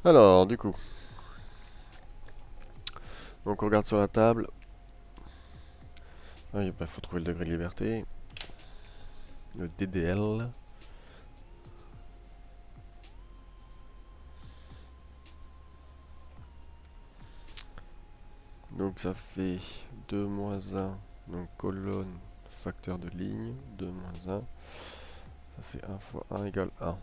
Alors, du coup, donc on regarde sur la table. Ah, il faut trouver le degré de liberté. Le DDL. Donc ça fait 2 moins 1. Donc colonne, facteur de ligne. 2 moins 1. Ça fait 1 fois 1 égale 1.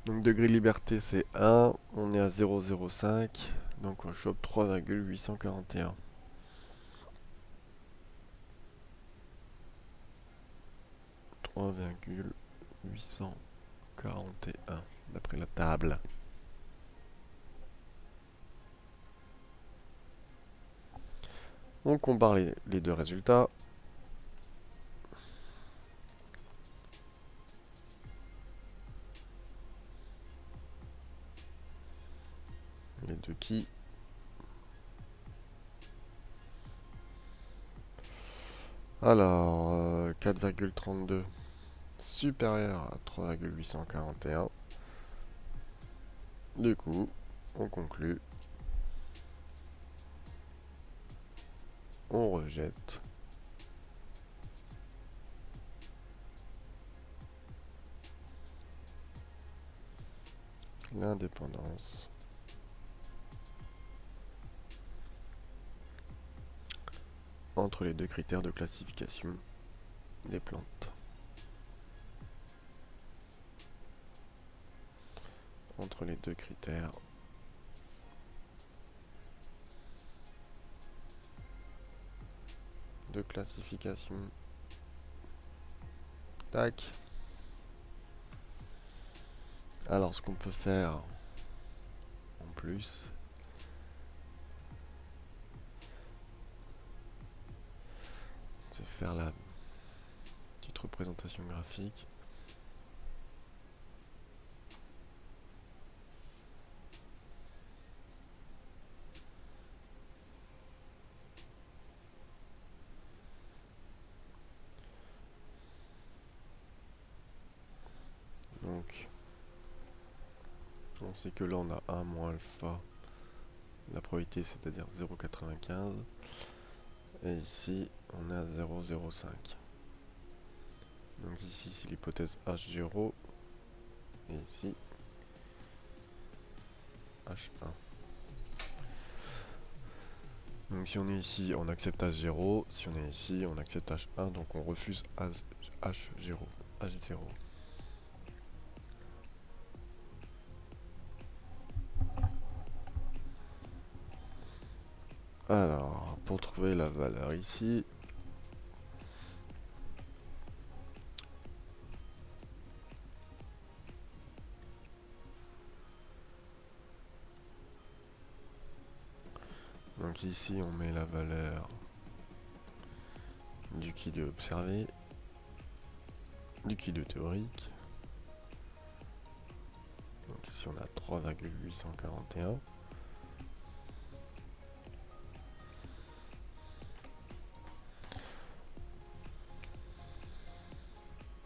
Donc degré de liberté c'est 1. On est à 0,05. Donc on chope 3,841. 3,841 d'après la table. On compare les deux résultats. Les deux qui. Alors, 4,32 supérieur à 3,841. Du coup, on conclut, on rejette l'indépendance entre les deux critères de classification des plantes. Entre les deux critères de classification. Tac. Alors, ce qu'on peut faire en plus, c'est faire la petite représentation graphique. Donc, on sait que là, on a 1 moins alpha. La probabilité, c'est-à-dire 0,95. Et ici, on est à 0,05. Donc ici, c'est l'hypothèse H0. Et ici, H1. Donc si on est ici, on accepte H0. Si on est ici, on accepte H1. Donc on refuse H0. H0. Alors, pour trouver la valeur ici, donc ici on met la valeur du Q2 observé, du Q2 théorique. Donc ici on a 3,841.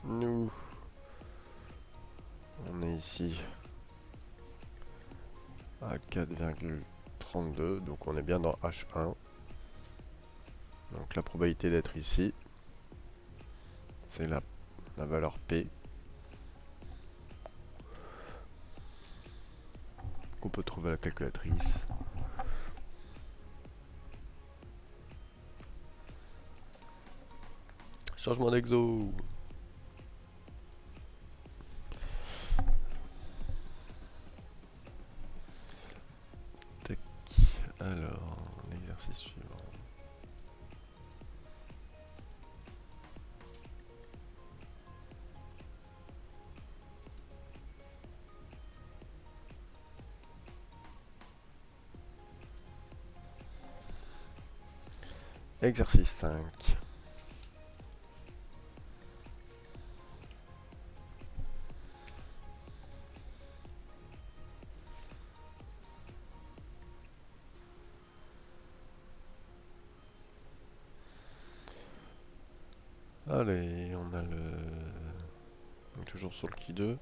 Nous, on est ici à 4,32, donc on est bien dans H1. Donc la probabilité d'être ici, c'est la valeur P qu'on peut trouver à la calculatrice. Changement d'exo. Tac. Alors, l'exercice suivant. Exercice 5. Allez, on a le... Donc toujours sur le qui 2.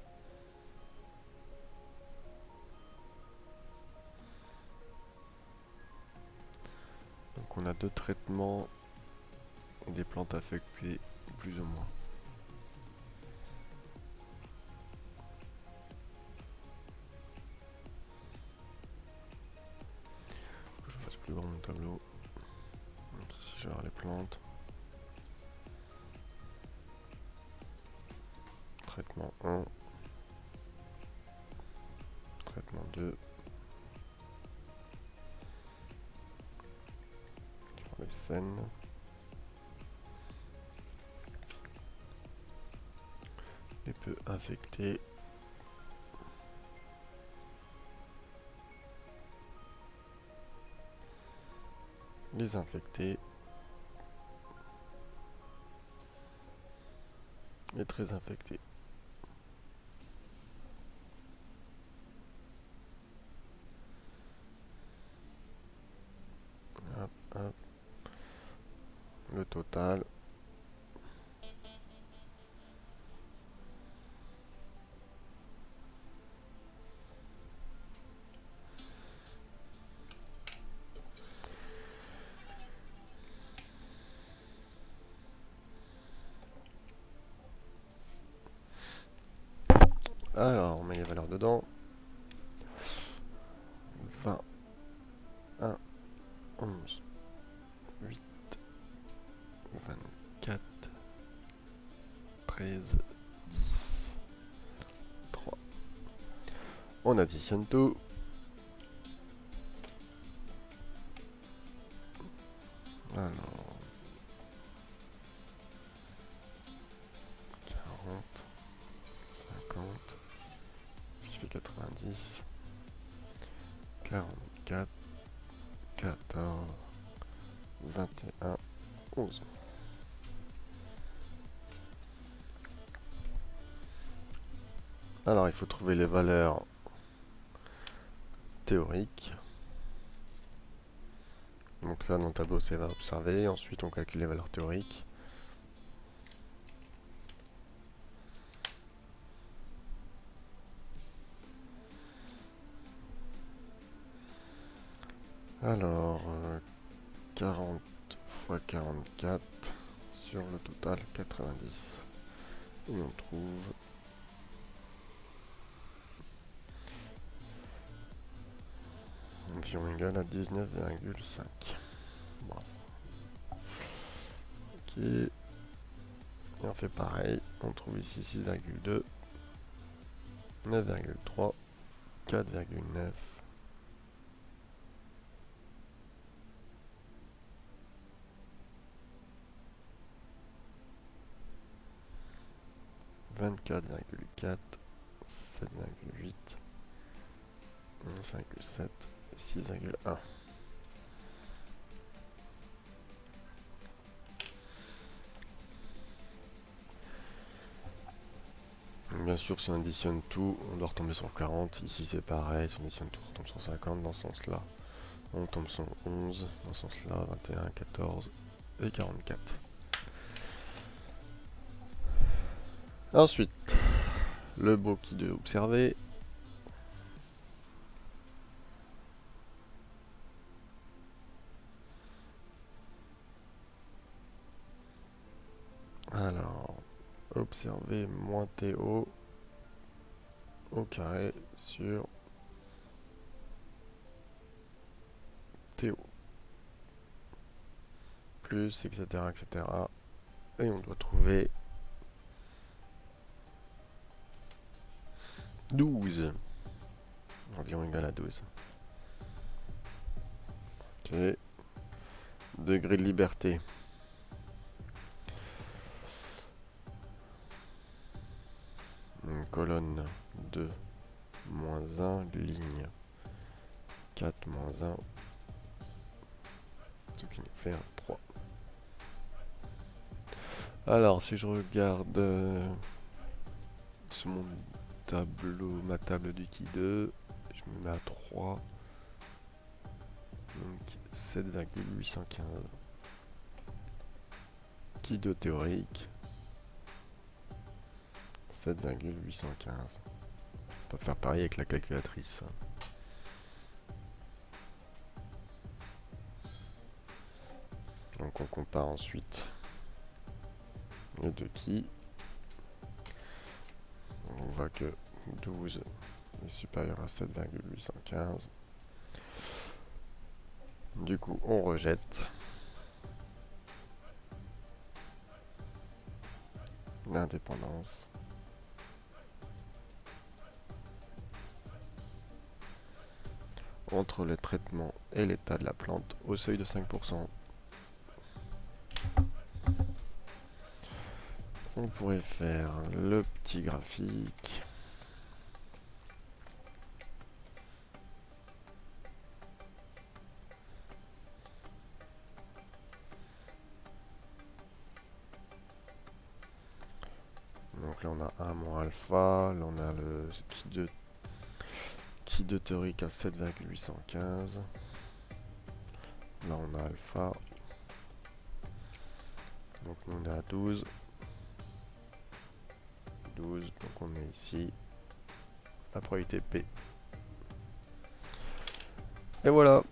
Donc on a 2 traitements et des plantes affectées plus ou moins. Je fasse plus grand mon tableau. Donc ici je vais avoir les plantes. Traitement 1. Traitement 2. Les scènes. Les peu infectés. Les infectés. Les très infectés. Hop, hop. Le total. Alors, on met les valeurs dedans. 20, 1, 11, 8, 24, 13, 10, 3. On additionne tout. Alors, 40, 50, ce qui fait 90, 44, 14, 21, 11. Alors, il faut trouver les valeurs théoriques. Donc là, dans le tableau, c'est va observer. Ensuite, on calcule les valeurs théoriques. Alors, 40 fois 44 sur le total 90. Et on trouve environ égal à 19,5. Bon, ok. Et on fait pareil. On trouve ici 6,2, 9,3, 4,9. 24,4, 7,8, 11,7 et 6,1. Bien sûr, si on additionne tout, on doit retomber sur 40. Ici, c'est pareil. Si on additionne tout, on retombe sur 50 dans ce sens-là. On tombe sur 11 dans ce sens-là, 21, 14 et 44. Ensuite, le beau qui de observer. Alors, observer moins TO au carré sur TO. Plus, etc., etc. Et on doit trouver 12. Environ égal à 12. Ok. Degré de liberté. Une colonne 2, moins 1, ligne 4, moins 1. Ce qui nous fait un 3. Alors, si je regarde sur mon tableau, ma table d'outil 2, je me mets à 3. Donc 7,815. Qui de théorique 7,815. On peut faire pareil avec la calculatrice. Donc on compare ensuite les deux keys. On voit que 12 est supérieur à 7,815. Du coup, on rejette l'indépendance. Entre le traitement et l'état de la plante au seuil de 5%. On pourrait faire le petit graphique. Donc là on a 1 moins alpha, là on a le key de théorique à 7,815. Là on a alpha. Donc on est à 12. 12, donc on est ici. La probabilité P. Et voilà.